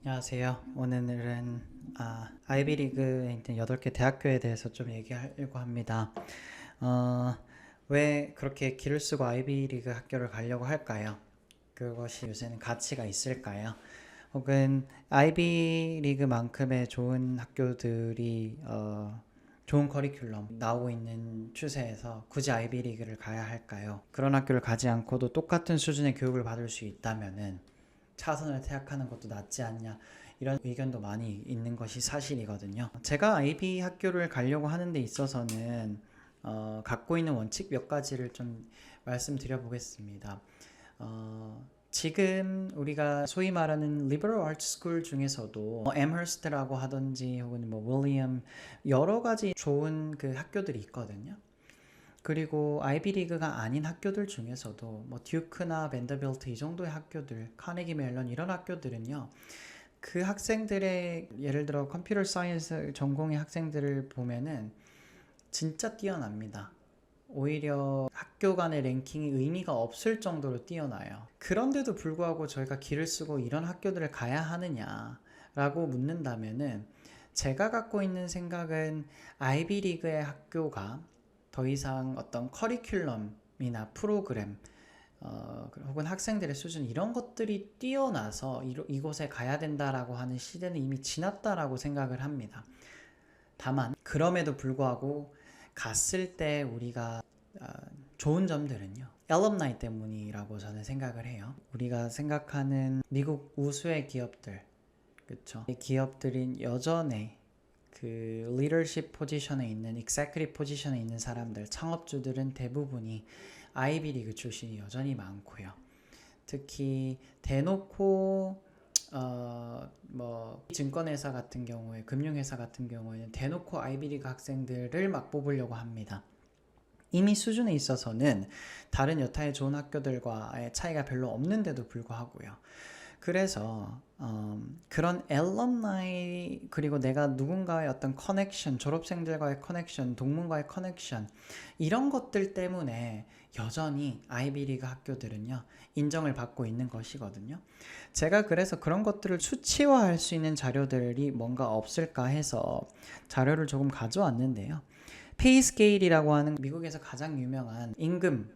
안녕하세요. 오늘은 아이비리그에 있는 8개 대학교에 대해서 좀 얘기하려고 합니다. 어, 왜 그렇게 길을 쓰고 아이비리그 학교를 가려고 할까요? 그것이 요새는 가치가 있을까요? 혹은 아이비리그만큼의 좋은 학교들이 좋은 커리큘럼 나오고 있는 추세에서 굳이 아이비리그를 가야 할까요? 그런 학교를 가지 않고도 똑같은 수준의 교육을 받을 수 있다면은 차선을 택하는 것도 낫지 않냐, 이런 의견도 많이 있는 것이 사실이거든요. 제가 IB 학교를 가려고 하는 데 있어서는 갖고 있는 원칙 몇 가지를 좀 말씀드려 보겠습니다. 지금 우리가 소위 말하는 리버럴 아트 스쿨 중에서도 엠허스트라고 하든지 혹은 윌리엄, 여러 가지 좋은 그 학교들이 있거든요. 그리고 아이비리그가 아닌 학교들 중에서도 듀크나 밴더빌트 이 정도의 학교들, 카네기 멜론 이런 학교들은요, 그 학생들의 예를 들어 컴퓨터 사이언스 전공의 학생들을 보면은 진짜 뛰어납니다. 오히려 학교 간의 랭킹이 의미가 없을 정도로 뛰어나요. 그런데도 불구하고 저희가 길을 쓰고 이런 학교들을 가야 하느냐라고 묻는다면은, 제가 갖고 있는 생각은 아이비리그의 학교가 더 이상 어떤 커리큘럼이나 프로그램 혹은 학생들의 수준 이런 것들이 뛰어나서 이곳에 가야 된다라고 하는 시대는 이미 지났다라고 생각을 합니다. 다만 그럼에도 불구하고 갔을 때 우리가 좋은 점들은요, 엘럼나이 때문이라고 저는 생각을 해요. 우리가 생각하는 미국 우수의 기업들, 그쵸? 이 기업들인 여전히 그 리더십 포지션에 있는, executive 포지션에 있는 사람들, 창업주들은 대부분이 아이비리그 출신이 여전히 많고요. 특히 대놓고 증권회사 같은 경우에, 금융회사 같은 경우에는 대놓고 아이비리그 학생들을 막 뽑으려고 합니다. 이미 수준에 있어서는 다른 여타의 좋은 학교들과의 차이가 별로 없는데도 불구하고요. 그래서 그런 엘럼나이, 그리고 내가 누군가의 어떤 커넥션, 졸업생들과의 커넥션, 동문과의 커넥션, 이런 것들 때문에 여전히 아이비리그 학교들은요, 인정을 받고 있는 것이거든요. 제가 그래서 그런 것들을 수치화할 수 있는 자료들이 뭔가 없을까 해서 자료를 조금 가져왔는데요. 페이스케일이라고 하는 미국에서 가장 유명한 임금,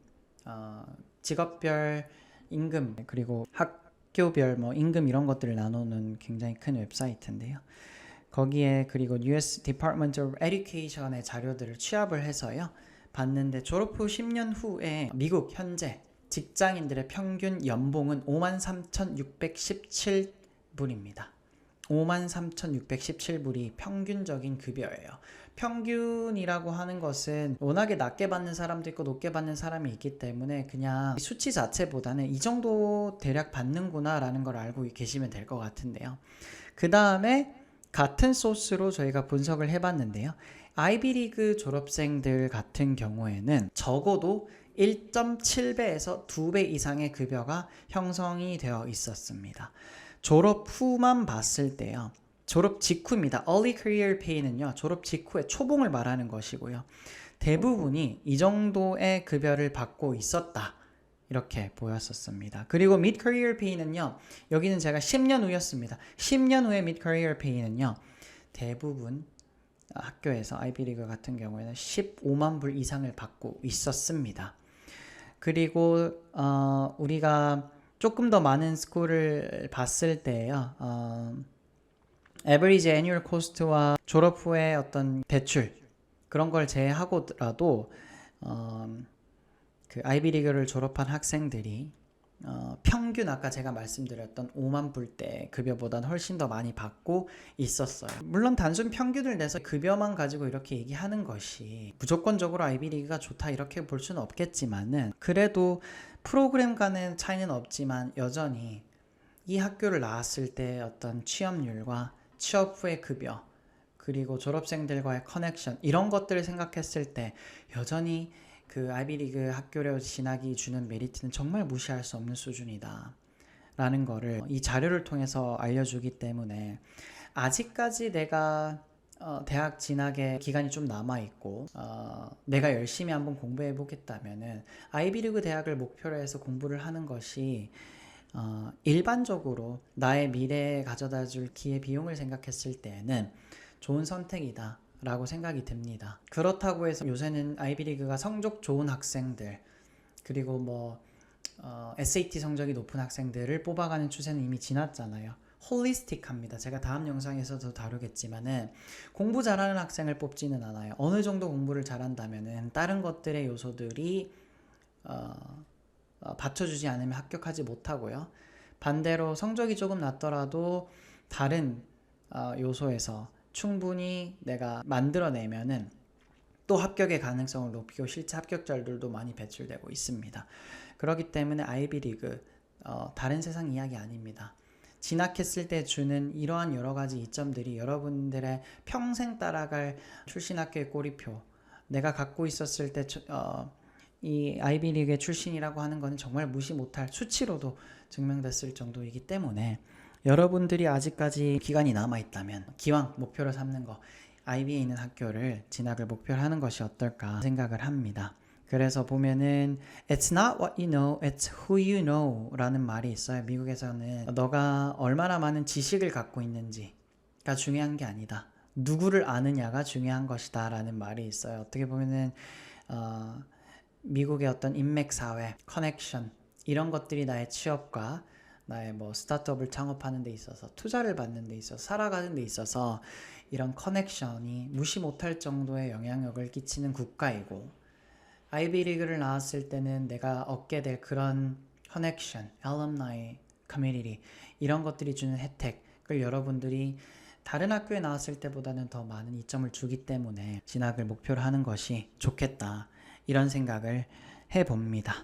직업별 임금, 그리고 학교별 임금 이런 것들을 나누는 굉장히 큰 웹사이트인데요. 거기에 그리고 US Department of Education의 자료들을 취합을 해서요, 봤는데 졸업 후 10년 후에 미국 현재 직장인들의 평균 연봉은 53,617불입니다. 53,617불이 평균적인 급여예요. 평균이라고 하는 것은 워낙에 낮게 받는 사람도 있고 높게 받는 사람이 있기 때문에 그냥 수치 자체보다는 이 정도 대략 받는구나 라는 걸 알고 계시면 될 것 같은데요. 그 다음에 같은 소스로 저희가 분석을 해봤는데요. 아이비리그 졸업생들 같은 경우에는 적어도 1.7배에서 2배 이상의 급여가 형성이 되어 있었습니다. 졸업 후만 봤을 때요, 졸업 직후입니다. Early Career Pay는요, 졸업 직후에 초봉을 말하는 것이고요. 대부분이 이 정도의 급여를 받고 있었다, 이렇게 보였었습니다. 그리고 Mid Career Pay는요, 여기는 제가 10년 후였습니다. 10년 후에 Mid Career Pay는요, 대부분 학교에서 아이비리그 같은 경우에는 15만 불 이상을 받고 있었습니다. 그리고 우리가 조금 더 많은 스쿨을 봤을 때요, average annual cost와 졸업 후에 어떤 대출, 그런 걸 제외하고라도 그 아이비리그를 졸업한 학생들이 평균 아까 제가 말씀드렸던 5만 불대 급여보다는 훨씬 더 많이 받고 있었어요. 물론 단순 평균을 내서 급여만 가지고 이렇게 얘기하는 것이 무조건적으로 아이비리그가 좋다 이렇게 볼 수는 없겠지만은, 그래도 프로그램 간의 차이는 없지만 여전히 이 학교를 나왔을 때 어떤 취업률과 취업 후의 급여, 그리고 졸업생들과의 커넥션, 이런 것들을 생각했을 때 여전히 그 아이비리그 학교를 진학이 주는 메리트는 정말 무시할 수 없는 수준이다 라는 거를 이 자료를 통해서 알려주기 때문에, 아직까지 내가 대학 진학의 기간이 좀 남아있고 내가 열심히 한번 공부해 보겠다면은 아이비리그 대학을 목표로 해서 공부를 하는 것이 일반적으로 나의 미래에 가져다 줄 기회 비용을 생각했을 때에는 좋은 선택이다 라고 생각이 듭니다. 그렇다고 해서 요새는 아이비리그가 성적 좋은 학생들 그리고 뭐 SAT 성적이 높은 학생들을 뽑아가는 추세는 이미 지났잖아요. 홀리스틱합니다. 제가 다음 영상에서도 다루겠지만은 공부 잘하는 학생을 뽑지는 않아요. 어느 정도 공부를 잘한다면은 다른 것들의 요소들이 받쳐주지 않으면 합격하지 못하고요. 반대로 성적이 조금 낮더라도 다른 요소에서 충분히 내가 만들어내면은 또 합격의 가능성을 높이고 실제 합격자들도 많이 배출되고 있습니다. 그렇기 때문에 아이비리그 다른 세상 이야기 아닙니다. 진학했을 때 주는 이러한 여러 가지 이점들이 여러분들의 평생 따라갈 출신 학교의 꼬리표, 내가 갖고 있었을 때 이 아이비리그의 출신이라고 하는 것은 정말 무시 못할 수치로도 증명됐을 정도이기 때문에 여러분들이 아직까지 기간이 남아있다면 기왕 목표로 삼는 거 아이비에 있는 학교를 진학을 목표로 하는 것이 어떨까 생각을 합니다. 그래서 보면은 It's not what you know, it's who you know 라는 말이 있어요. 미국에서는 너가 얼마나 많은 지식을 갖고 있는지가 중요한 게 아니다. 누구를 아느냐가 중요한 것이다 라는 말이 있어요. 어떻게 보면은 미국의 어떤 인맥사회, 커넥션 이런 것들이 나의 취업과 나의 뭐 스타트업을 창업하는 데 있어서 투자를 받는 데 있어서 살아가는 데 있어서 이런 커넥션이 무시 못할 정도의 영향력을 끼치는 국가이고 아이비리그를 나왔을 때는 내가 얻게 될 그런 커넥션, 알럼나이, 커뮤니티 이런 것들이 주는 혜택을 여러분들이 다른 학교에 나왔을 때보다는 더 많은 이점을 주기 때문에 진학을 목표로 하는 것이 좋겠다 이런 생각을 해봅니다.